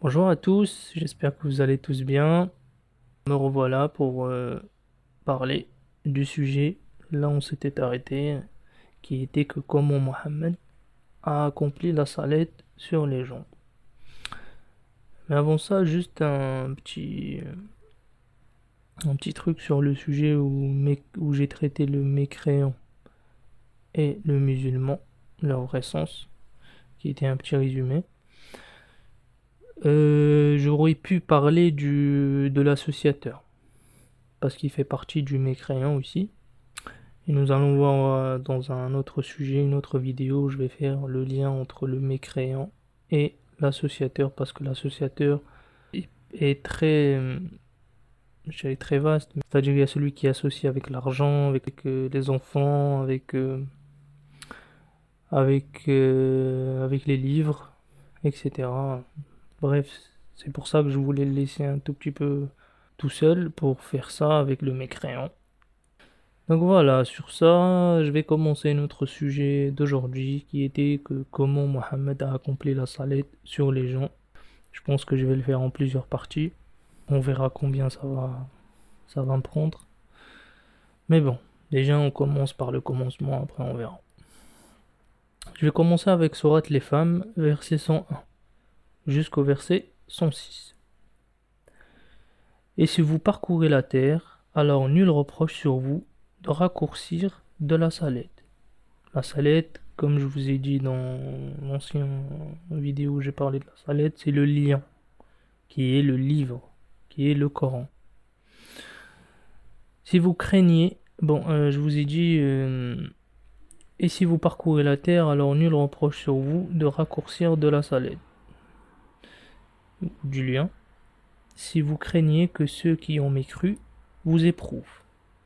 Bonjour à tous, j'espère que vous allez tous bien. Me revoilà pour parler du sujet là où on s'était arrêté, qui était que comment Mohammed a accompli la salette sur les gens. Mais avant ça, juste un petit truc sur le sujet où j'ai traité le mécréant et le musulman, leur vrai sens, qui était un petit résumé. J'aurais pu parler de l'associateur, parce qu'il fait partie du mécréant aussi. Et nous allons voir dans un autre sujet, une autre vidéo, je vais faire le lien entre le mécréant et l'associateur, parce que l'associateur est très, je dirais très vaste. C'est-à-dire il y a celui qui est associé avec l'argent, avec les enfants, avec les livres, etc. Bref, c'est pour ça que je voulais le laisser un tout petit peu tout seul pour faire ça avec le mécréant. Donc voilà, sur ça, je vais commencer notre sujet d'aujourd'hui qui était que comment Mohammed a accompli la salette sur les gens. Je pense que je vais le faire en plusieurs parties. On verra combien ça va me prendre. Mais bon, déjà on commence par le commencement, après on verra. Je vais commencer avec Sourate les femmes, verset 101, jusqu'au verset 106. Et si vous parcourez la terre, alors nul reproche sur vous de raccourcir de la salette. La salette, comme je vous ai dit dans l'ancienne vidéo où j'ai parlé de la salette, c'est le lien, qui est le livre, qui est le Coran. Si vous craignez, je vous ai dit, et si vous parcourez la terre, alors nul reproche sur vous de raccourcir de la salette, du lien, si vous craignez que ceux qui ont mécru vous éprouvent,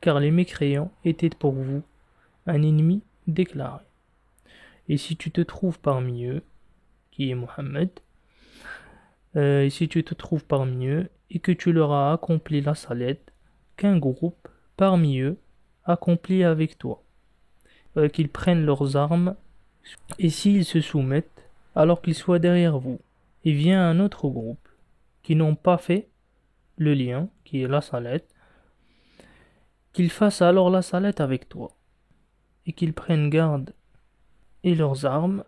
car les mécréants étaient pour vous un ennemi déclaré. Et si tu te trouves parmi eux, qui est Mohammed, et si tu te trouves parmi eux et que tu leur as accompli la salette, qu'un groupe parmi eux accomplit avec toi, qu'ils prennent leurs armes, et s'ils se soumettent, alors qu'ils soient derrière vous, et vient un autre groupe, qui n'ont pas fait le lien, qui est la salette, qu'ils fassent alors la salette avec toi, et qu'ils prennent garde, et leurs armes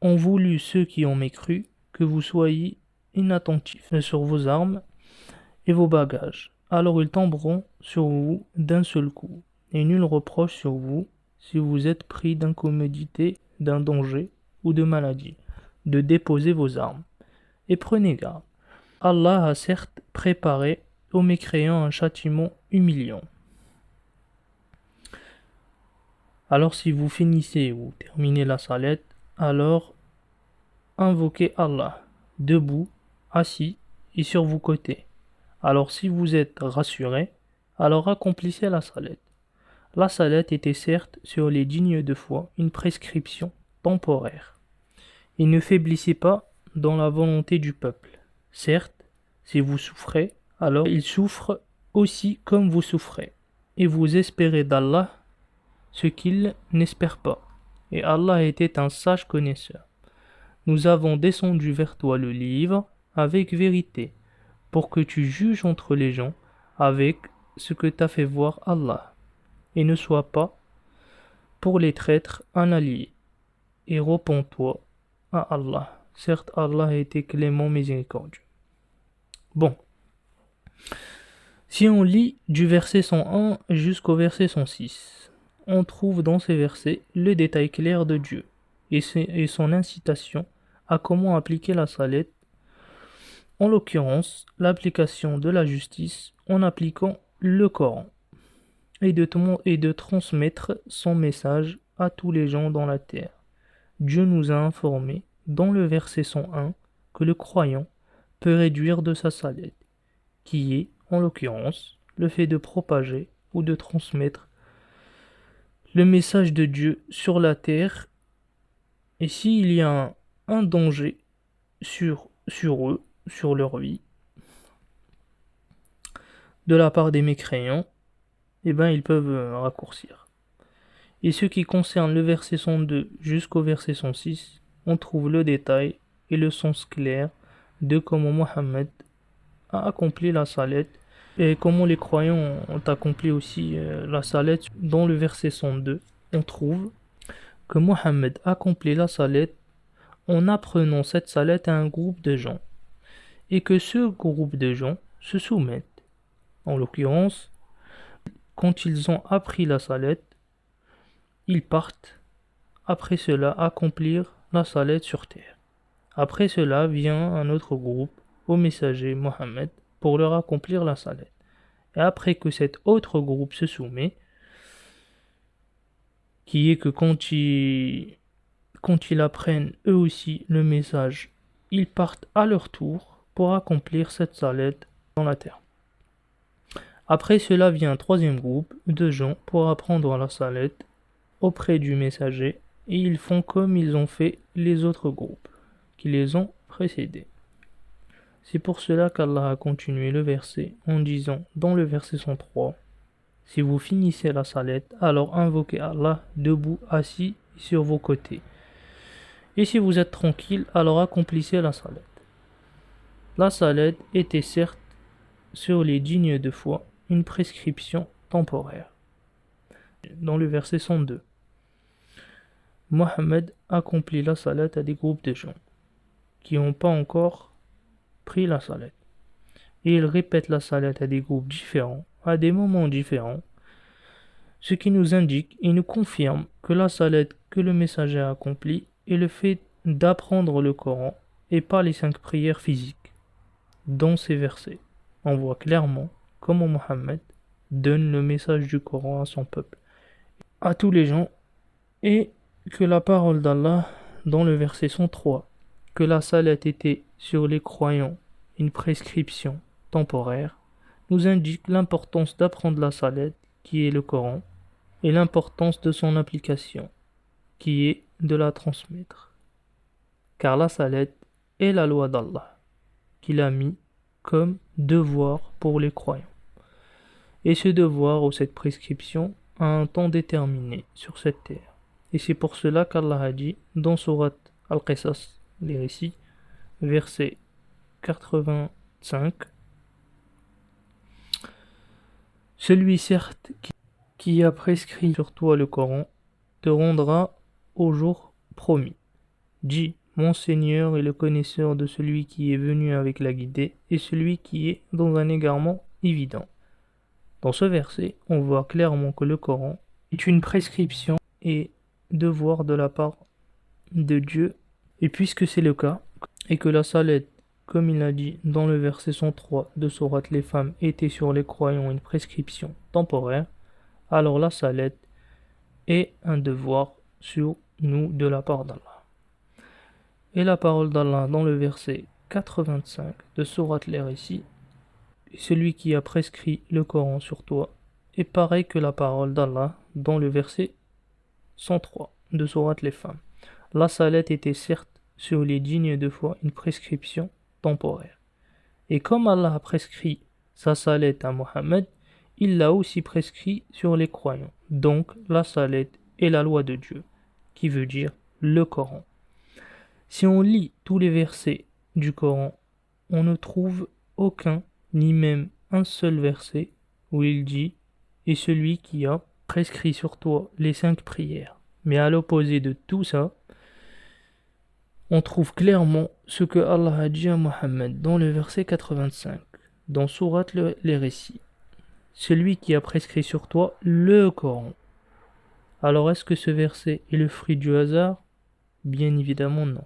ont voulu ceux qui ont mécru que vous soyez inattentifs sur vos armes et vos bagages. Alors ils tomberont sur vous d'un seul coup, et nul reproche sur vous si vous êtes pris d'incommodité, d'un danger ou de maladie, de déposer vos armes. Et prenez garde. Allah a certes préparé aux mécréants un châtiment humiliant. Alors si vous finissez ou terminez la salette, alors invoquez Allah, debout, assis et sur vos côtés. Alors si vous êtes rassurés, alors accomplissez la salette. La salette était certes sur les dignes de foi une prescription temporaire. Et ne faiblissez pas dans la volonté du peuple. Certes, si vous souffrez, alors il souffre aussi comme vous souffrez. Et vous espérez d'Allah ce qu'il n'espère pas. Et Allah était un sage connaisseur. Nous avons descendu vers toi le livre avec vérité, pour que tu juges entre les gens avec ce que t'a fait voir Allah, et ne sois pas, pour les traîtres, un allié, et repens-toi à Allah. Certes, Allah a été clément miséricordieux. Bon, si on lit du verset 101 jusqu'au verset 106, on trouve dans ces versets le détail clair de Dieu et son incitation à comment appliquer la salette, en l'occurrence l'application de la justice en appliquant le Coran, et de transmettre son message à tous les gens dans la terre. Dieu nous a informé dans le verset 101 que le croyant peut réduire de sa salette, qui est, en l'occurrence, le fait de propager ou de transmettre le message de Dieu sur la terre, et s'il y a un danger sur eux, sur leur vie, de la part des mécréants, eh ben ils peuvent raccourcir. Et ce qui concerne le verset 102 jusqu'au verset 106, on trouve le détail et le sens clair de comment Mohammed a accompli la salat et comment les croyants ont accompli aussi la salat. Dans le verset 102, on trouve que Mohammed accomplit la salat en apprenant cette salat à un groupe de gens et que ce groupe de gens se soumettent. En l'occurrence, quand ils ont appris la salat, ils partent après cela accomplir la salat sur terre. Après cela vient un autre groupe au messager Mohammed pour leur accomplir la salat. Et après que cet autre groupe se soumet, qui est que quand ils apprennent eux aussi le message, ils partent à leur tour pour accomplir cette salat dans la terre. Après cela vient un troisième groupe de gens pour apprendre la salat auprès du messager et ils font comme ils ont fait les autres groupes qui les ont précédés. C'est pour cela qu'Allah a continué le verset en disant dans le verset 103: si vous finissez la salat, alors invoquez Allah debout, assis sur vos côtés. Et si vous êtes tranquille, alors accomplissez la salat. La salat était certes sur les dignes de foi une prescription temporaire. Dans le verset 102, Mohammed accomplit la salat à des groupes de gens qui n'ont pas encore pris la salat. Et il répète la salat à des groupes différents, à des moments différents, ce qui nous indique et nous confirme que la salat que le messager a accomplie est le fait d'apprendre le Coran et pas les 5 prières physiques. Dans ces versets, on voit clairement comment Mohammed donne le message du Coran à son peuple, à tous les gens, et que la parole d'Allah dans le verset 103, que la salat était sur les croyants une prescription temporaire, nous indique l'importance d'apprendre la salat, qui est le Coran, et l'importance de son application, qui est de la transmettre. Car la salat est la loi d'Allah, qu'il a mis comme devoir pour les croyants. Et ce devoir ou cette prescription a un temps déterminé sur cette terre. Et c'est pour cela qu'Allah a dit dans Surat Al-Qisas, les récits, verset 85, celui certes qui a prescrit sur toi le Coran te rendra au jour promis. Dis, mon Seigneur est le connaisseur de celui qui est venu avec la guidée et celui qui est dans un égarement évident. Dans ce verset, on voit clairement que le Coran est une prescription et devoir de la part de Dieu. Et puisque c'est le cas, et que la salat, comme il a dit dans le verset 103 de Sourate les femmes, était sur les croyants une prescription temporaire, alors la salat est un devoir sur nous de la part d'Allah. Et la parole d'Allah dans le verset 85 de Sourate les récits, celui qui a prescrit le Coran sur toi est pareil que la parole d'Allah dans le verset 103 de Sourate les femmes. La salat était certes sur les dignes de foi une prescription temporaire. Et comme Allah a prescrit sa salat à Mohammed, il l'a aussi prescrit sur les croyants. Donc la salat est la loi de Dieu, qui veut dire le Coran. Si on lit tous les versets du Coran, on ne trouve aucun, ni même un seul verset où il dit « Et celui qui a prescrit sur toi les 5 prières ». Mais à l'opposé de tout ça, on trouve clairement ce que Allah a dit à Mohammed dans le verset 85, dans Sourate les récits. Celui qui a prescrit sur toi le Coran. Alors est-ce que ce verset est le fruit du hasard? Bien évidemment non.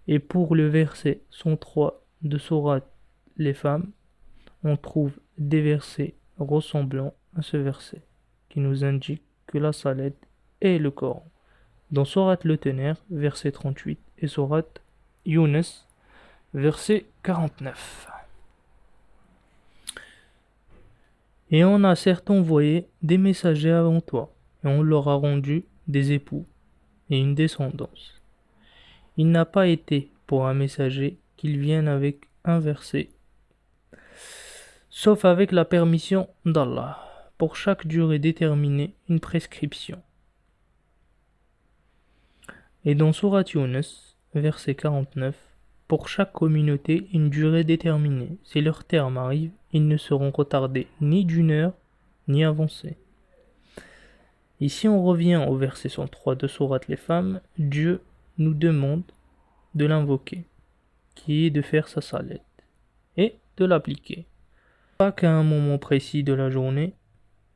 Et pour le verset 103 de Sourate les femmes, on trouve des versets ressemblant à ce verset, qui nous indiquent que la salat est le Coran. Dans Sourate le Ténère, verset 38, et Sourate Yunus, verset 49. Et on a certes envoyé des messagers avant toi, et on leur a rendu des époux et une descendance. Il n'a pas été pour un messager qu'il vienne avec un verset, sauf avec la permission d'Allah. Pour chaque durée déterminée, une prescription. Et dans Sourate Yunus, verset 49, pour chaque communauté une durée déterminée. Si leur terme arrive, ils ne seront retardés ni d'une heure, ni avancés. Et si on revient au verset 103 de Sourate les femmes, Dieu nous demande de l'invoquer, qui est de faire sa salette, et de l'appliquer. Pas qu'à un moment précis de la journée,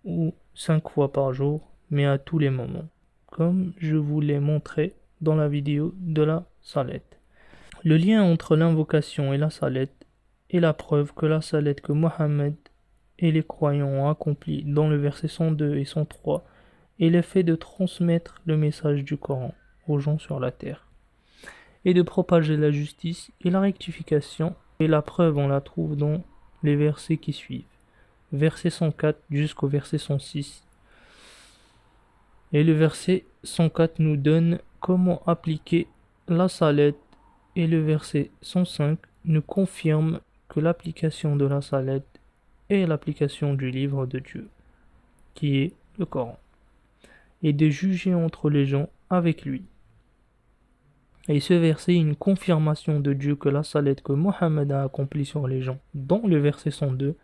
ou 5 fois par jour, mais à tous les moments, comme je vous l'ai montré dans la vidéo de la salette. Le lien entre l'invocation et la salette est la preuve que la salette que Mohammed et les croyants ont accomplie dans le verset 102 et 103 est le fait de transmettre le message du Coran aux gens sur la terre et de propager la justice et la rectification, et la preuve on la trouve dans les versets qui suivent, verset 104 jusqu'au verset 106. Et le verset 104 nous donne comment appliquer la salette, et le verset 105 nous confirme que l'application de la salette est l'application du livre de Dieu, qui est le Coran, et de juger entre les gens avec lui. Et ce verset est une confirmation de Dieu que la salette que Mohammed a accomplie sur les gens, dans le verset 102,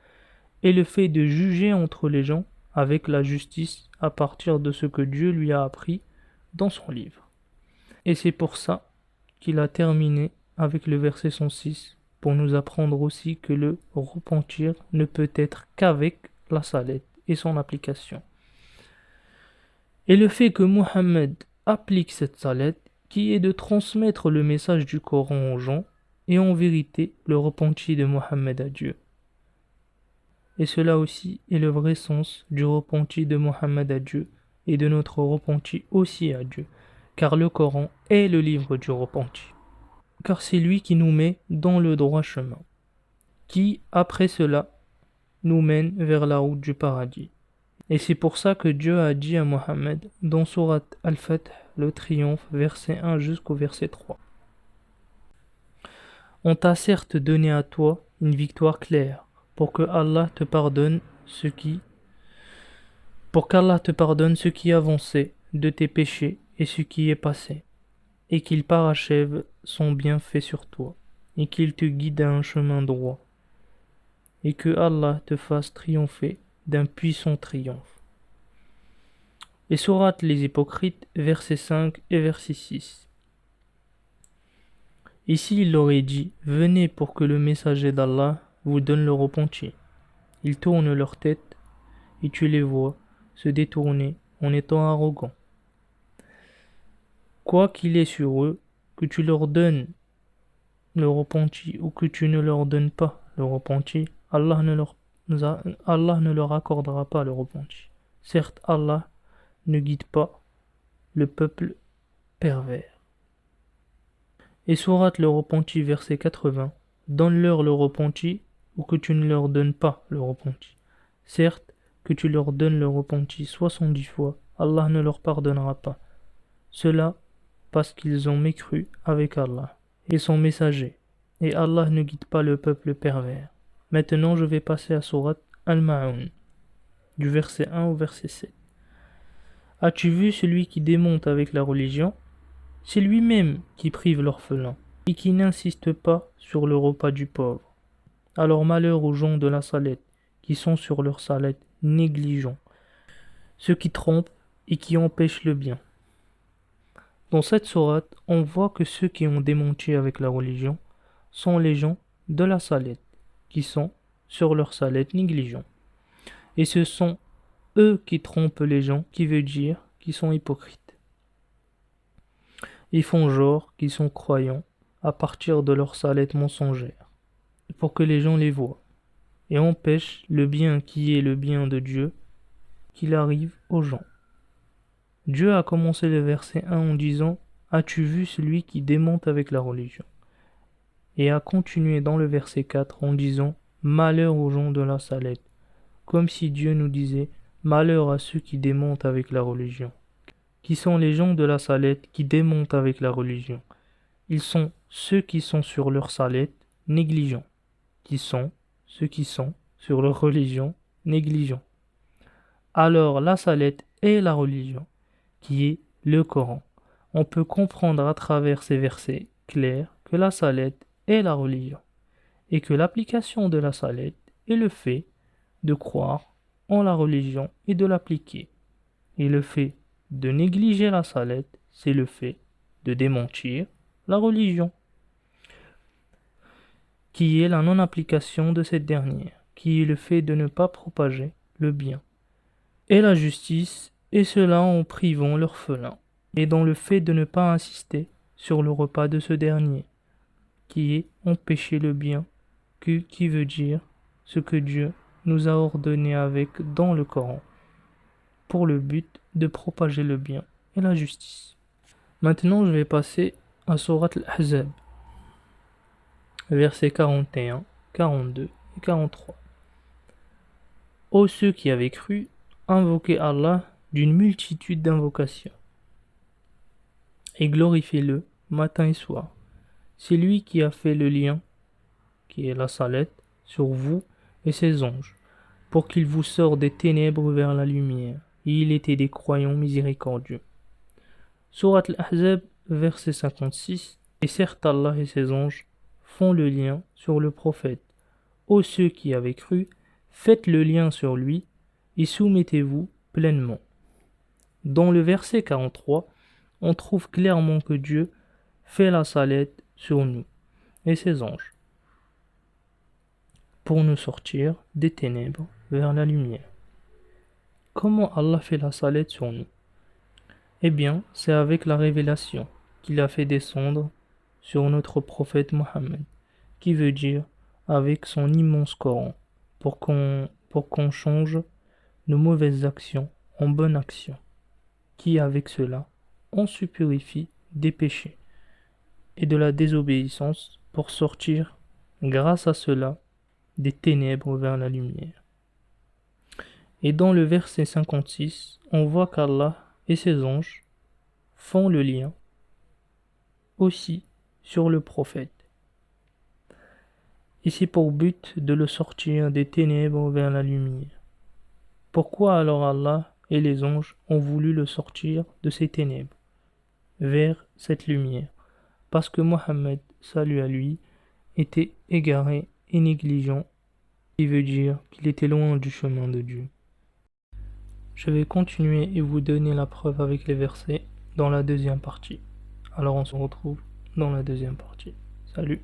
est le fait de juger entre les gens avec la justice à partir de ce que Dieu lui a appris dans son livre. Et c'est pour ça qu'il a terminé avec le verset 106, pour nous apprendre aussi que le repentir ne peut être qu'avec la salette et son application. Et le fait que Mohammed applique cette salette, qui est de transmettre le message du Coran aux gens, et en vérité le repenti de Mohammed à Dieu. Et cela aussi est le vrai sens du repenti de Mohammed à Dieu, et de notre repenti aussi à Dieu, car le Coran est le livre du repenti. Car c'est lui qui nous met dans le droit chemin, qui, après cela, nous mène vers la route du paradis. Et c'est pour ça que Dieu a dit à Mohammed dans Sourate Al-Fath, le triomphe, verset 1 jusqu'au verset 3. On t'a certes donné à toi une victoire claire, pour qu'Allah te pardonne ce qui avançait de tes péchés et ce qui est passé, et qu'il parachève son bienfait sur toi, et qu'il te guide à un chemin droit, et que Allah te fasse triompher d'un puissant triomphe. Et sourate les hypocrites, verset 5 et verset 6. Ici il aurait dit, venez pour que le messager d'Allah vous donne le repenti. Ils tournent leur tête, et tu les vois se détourner en étant arrogants. Quoi qu'il ait sur eux, que tu leur donnes le repenti ou que tu ne leur donnes pas le repenti, Allah ne leur accordera pas le repenti. Certes, Allah ne guide pas le peuple pervers. Et sourate le repenti, verset 80, donne-leur le repenti ou que tu ne leur donnes pas le repenti. Certes, que tu leur donnes le repenti 70 fois, Allah ne leur pardonnera pas. Cela parce qu'ils ont mécru avec Allah et son messager, et Allah ne guide pas le peuple pervers. Maintenant, je vais passer à sourate Al-Ma'un, du verset 1 au verset 7. As-tu vu celui qui démonte avec la religion? C'est lui-même qui prive l'orphelin et qui n'insiste pas sur le repas du pauvre. Alors malheur aux gens de la salette, qui sont sur leur salette négligents, ceux qui trompent et qui empêchent le bien. Dans cette sourate, on voit que ceux qui ont démenti avec la religion sont les gens de la salette, qui sont sur leur salette négligents. Et ce sont eux qui trompent les gens, qui veut dire qu'ils sont hypocrites. Ils font genre qu'ils sont croyants à partir de leur salette mensongère, pour que les gens les voient, et empêchent le bien qui est le bien de Dieu, qu'il arrive aux gens. Dieu a commencé le verset 1 en disant « As-tu vu celui qui démonte avec la religion ?» et a continué dans le verset 4 en disant « Malheur aux gens de la salette », comme si Dieu nous disait « Malheur à ceux qui démontent avec la religion ». Qui sont les gens de la salette qui démontent avec la religion? Ils sont ceux qui sont sur leur salette négligents, qui sont ceux qui sont sur leur religion négligents. Alors la salette est la religion, qui est le Coran. On peut comprendre à travers ces versets clairs que la salette est la religion, et que l'application de la salette est le fait de croire en la religion et de l'appliquer. Et le fait de négliger la salette, c'est le fait de démentir la religion, qui est la non-application de cette dernière, qui est le fait de ne pas propager le bien, et la justice, et cela en privant l'orphelin, et dans le fait de ne pas insister sur le repas de ce dernier, qui est empêcher le bien, qui veut dire ce que Dieu nous a ordonné avec dans le Coran, pour le but de propager le bien et la justice. Maintenant, je vais passer à Surat Al-Ahzab, versets 41, 42 et 43. Ô ceux qui avaient cru, invoquez Allah d'une multitude d'invocations, et glorifiez-le matin et soir. C'est lui qui a fait le lien, qui est la salette, sur vous et ses anges, pour qu'il vous sorte des ténèbres vers la lumière, et il était des croyants miséricordieux. Surat Al-Ahzab, verset 56. Et certes Allah et ses anges font le lien sur le prophète. Ô ceux qui avaient cru, faites le lien sur lui et soumettez-vous pleinement. Dans le verset 43, on trouve clairement que Dieu fait la salette sur nous et ses anges pour nous sortir des ténèbres vers la lumière. Comment Allah fait la salette sur nous? Eh bien, c'est avec la révélation qu'il a fait descendre sur notre prophète Mohammed, qui veut dire avec son immense Coran, pour qu'on change nos mauvaises actions en bonnes actions, qui avec cela, on se purifie des péchés et de la désobéissance pour sortir, grâce à cela, des ténèbres vers la lumière. Et dans le verset 56, on voit qu'Allah et ses anges font le lien aussi sur le prophète. Et c'est pour but de le sortir des ténèbres vers la lumière. Pourquoi alors Allah et les anges ont voulu le sortir de ces ténèbres vers cette lumière? Parce que Mohammed, salut à lui, était égaré et négligent, qui veut dire qu'il était loin du chemin de Dieu. Je vais continuer et vous donner la preuve avec les versets dans la deuxième partie. Alors on se retrouve dans la deuxième partie. Salut!